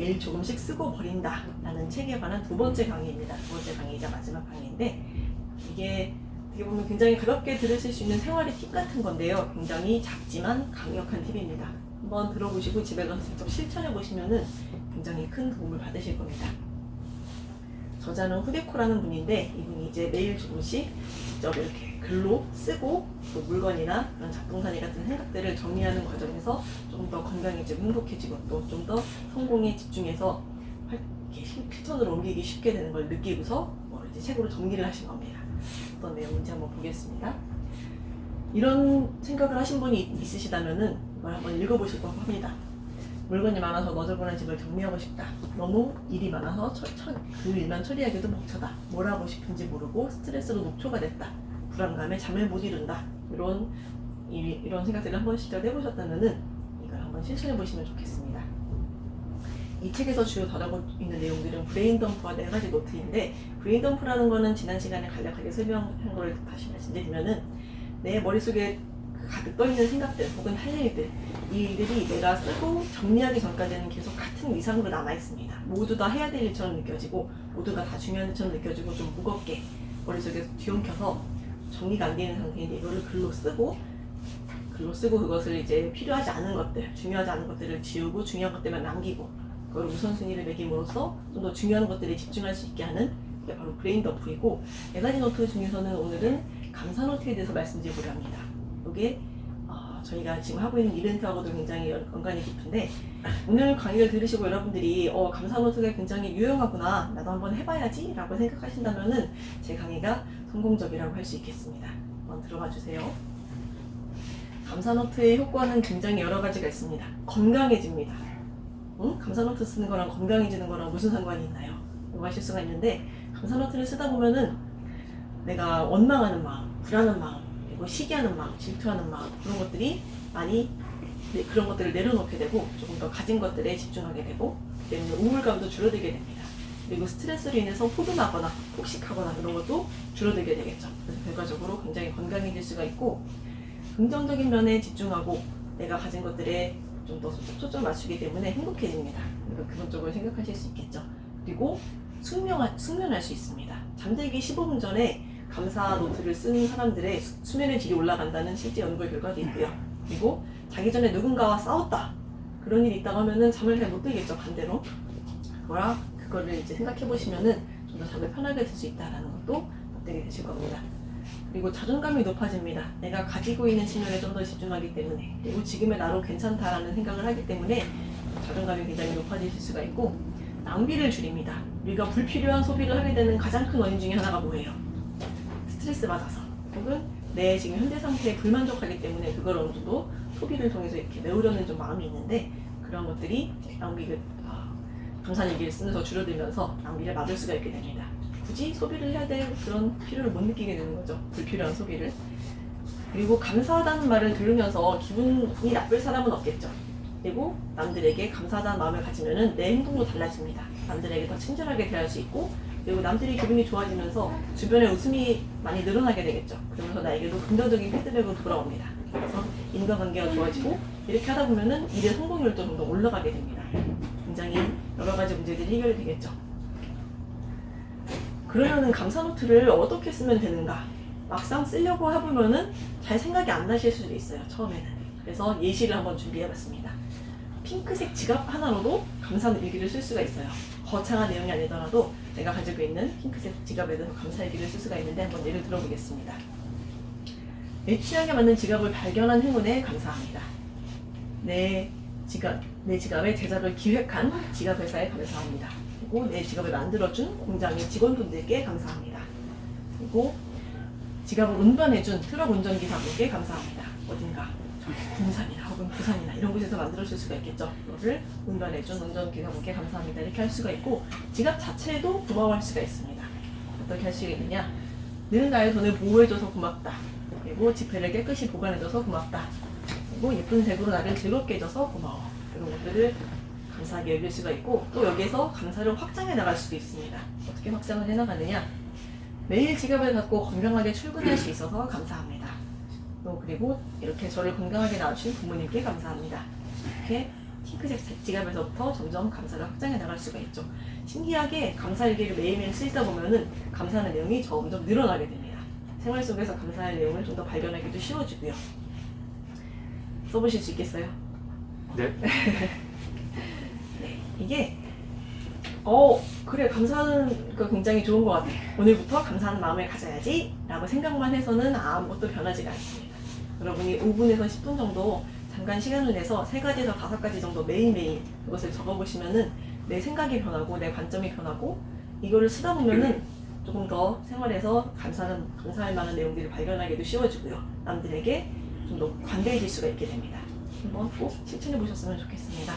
매일 조금씩 쓰고 버린다 라는 책에 관한 두 번째 강의입니다. 두 번째 강의이자 마지막 강의인데, 이게 어떻게 보면 굉장히 가볍게 들으실 수 있는 생활의 팁 같은 건데요. 굉장히 작지만 강력한 팁입니다. 한번 들어보시고 집에 가서 직접 실천해 보시면은 굉장히 큰 도움을 받으실 겁니다. 저자는 후데코라는 분인데, 이분이 이제 매일 조금씩 직접 이렇게 글로 쓰고 또 물건이나 그런 잡동사니 같은 생각들을 정리하는 과정에서 조금 더 건강해지고 행복해지고 또 좀 더 성공에 집중해서 실천으로 옮기기 쉽게 되는 걸 느끼고서 이제 책으로 정리를 하신 겁니다. 어떤 내용인지 한번 보겠습니다. 이런 생각을 하신 분이 있으시다면은 이걸 한번 읽어보실 것 합니다. 물건이 많아서 너저분한 집을 정리하고 싶다. 너무 일이 많아서 그 일만 처리하기도 벅차다. 뭘 하고 싶은지 모르고 스트레스로 녹초가 됐다. 불안감에 잠을 못 이룬다. 이런 생각들을 한번 시도해보셨다면은 이걸 한번 실천해 보시면 좋겠습니다. 이 책에서 주요 다루고 있는 내용들은 브레인덤프와 4가지 노트인데, 브레인덤프라는 거는 지난 시간에 간략하게 설명한 걸 다시 말씀드리면은 내 머릿속에 가득 떠있는 생각들 혹은 할 일들, 이 일들이 내가 쓰고 정리하기 전까지는 계속 같은 위상으로 남아있습니다. 모두 다 해야 될 일처럼 느껴지고 모두가 다 중요한 일처럼 느껴지고 좀 무겁게 머릿속에 뒤엉켜서 정리가 안 되는 상태인데, 이거를 글로 쓰고 그것을 이제 필요하지 않은 것들, 중요하지 않은 것들을 지우고 중요한 것들만 남기고 그걸 우선순위를 매김으로써 좀 더 중요한 것들에 집중할 수 있게 하는 게 바로 브레인덤프이고, 4가지 노트 중에서는 오늘은 감사 노트에 대해서 말씀드리려고 합니다. 이게 저희가 지금 하고 있는 이벤트하고도 굉장히 연관이 깊은데, 오늘 강의를 들으시고 여러분들이 감사 노트가 굉장히 유용하구나, 나도 한번 해봐야지 라고 생각하신다면은 제 강의가 성공적이라고 할 수 있겠습니다. 한번 들어봐 주세요. 감사 노트의 효과는 굉장히 여러 가지가 있습니다. 건강해집니다. 감사 노트 쓰는 거랑 건강해지는 거랑 무슨 상관이 있나요? 이거 하실 수가 있는데, 감사 노트를 쓰다 보면은 내가 원망하는 마음, 불안한 마음, 그리고 시기하는 마음, 질투하는 마음, 그런 것들이 그런 것들을 내려놓게 되고 조금 더 가진 것들에 집중하게 되고, 때문에 우울감도 줄어들게 됩니다. 그리고 스트레스로 인해서 호전하거나 폭식하거나 그런 것도 줄어들게 되겠죠. 그래서 결과적으로 굉장히 건강해질 수가 있고, 긍정적인 면에 집중하고 내가 가진 것들에 좀 더 초점 맞추기 때문에 행복해집니다. 그러니까 기본적으로 생각하실 수 있겠죠. 그리고 숙면할 수 있습니다. 잠들기 15분 전에 감사 노트를 쓴 사람들의 수면의 질이 올라간다는 실제 연구 결과도 있고요. 그리고 자기 전에 누군가와 싸웠다, 그런 일이 있다고 하면은 잠을 잘 못 들겠죠. 반대로 그거를 이제 생각해 보시면은 좀 더 잠을 편하게 들 수 있다라는 것도 납득이 되실 겁니다. 그리고 자존감이 높아집니다. 내가 가지고 있는 신념에 좀 더 집중하기 때문에, 그리고 지금의 나로 괜찮다라는 생각을 하기 때문에 자존감이 굉장히 높아지실 수가 있고, 낭비를 줄입니다. 우리가 불필요한 소비를 하게 되는 가장 큰 원인 중에 하나가 뭐예요? 스트레스 받아서 혹은 내 지금 현재 상태에 불만족하기 때문에 그걸 어느 정도 소비를 통해서 이렇게 메우려는 좀 마음이 있는데, 그런 것들이 낭비를 감사일기를 쓰면서 줄어들면서 낭비를 막을 수가 있게 됩니다. 굳이 소비를 해야 될 그런 필요를 못 느끼게 되는 거죠. 불필요한 소비를. 그리고 감사하다는 말을 들으면서 기분이 나쁠 사람은 없겠죠. 그리고 남들에게 감사하다는 마음을 가지면은 내 행동도 달라집니다. 남들에게 더 친절하게 대할 수 있고, 그리고 남들이 기분이 좋아지면서 주변에 웃음이 많이 늘어나게 되겠죠. 그러면서 나에게도 긍정적인 피드백으로 돌아옵니다. 그래서 인간관계가 좋아지고, 이렇게 하다 보면은 일의 성공률도 좀 더 올라가게 됩니다. 굉장히 여러 가지 문제들이 해결이 되겠죠. 그러면은 감사 노트를 어떻게 쓰면 되는가? 막상 쓰려고 해보면은 잘 생각이 안 나실 수도 있어요, 처음에는. 그래서 예시를 한번 준비해봤습니다. 핑크색 지갑 하나로도 감사 일기를 쓸 수가 있어요. 거창한 내용이 아니더라도 내가 가지고 있는 핑크색 지갑에 대해서 감사 일기를 쓸 수가 있는데, 한번 예를 들어보겠습니다. 내 취향에 맞는 지갑을 발견한 행운에 감사합니다. 내 지갑의 제작을 기획한 지갑 회사에 감사합니다. 그리고 내 지갑을 만들어준 공장의 직원분들께 감사합니다. 그리고 지갑을 운반해준 트럭 운전기사분께 감사합니다. 어딘가 군산이나 혹은 부산이나 이런 곳에서 만들어줄 수가 있겠죠. 그거를 운반해준 운전기사분께 감사합니다. 이렇게 할 수가 있고, 지갑 자체에도 고마워할 수가 있습니다. 어떻게 할 수가 있느냐? 늘 나의 돈을 보호해줘서 고맙다. 그리고 지폐를 깨끗이 보관해줘서 고맙다. 그리고 예쁜 색으로 나를 즐겁게 해줘서 고마워. 이런 것들을 감사하게 여길 수가 있고, 또 여기에서 감사를 확장해 나갈 수도 있습니다. 어떻게 확장을 해 나가느냐? 매일 지갑을 갖고 건강하게 출근할 수 있어서 감사합니다. 또 그리고 이렇게 저를 건강하게 낳으신 부모님께 감사합니다. 이렇게 핑크색 지갑에서부터 점점 감사를 확장해 나갈 수가 있죠. 신기하게 감사일기를 매일매일 쓰다 보면은 감사하는 내용이 점점 늘어나게 됩니다. 생활 속에서 감사할 내용을 좀 더 발견하기도 쉬워지고요. 써보실 수 있겠어요? 네. 네, 이게 그래 감사하는 거 굉장히 좋은 것 같아. 오늘부터 감사하는 마음을 가져야지 라고 생각만 해서는 아무것도 변하지가 않습니다. 여러분이 5분에서 10분 정도 잠깐 시간을 내서 3가지에서 5가지 정도 매일매일 그것을 적어보시면은 내 생각이 변하고 내 관점이 변하고 이거를 쓰다 보면은 조금 더 생활에서 감사할 만한 내용들을 발견하기도 쉬워지고요. 남들에게 좀 더 관대해질 수가 있게 됩니다. 한번 꼭 실천해 보셨으면 좋겠습니다.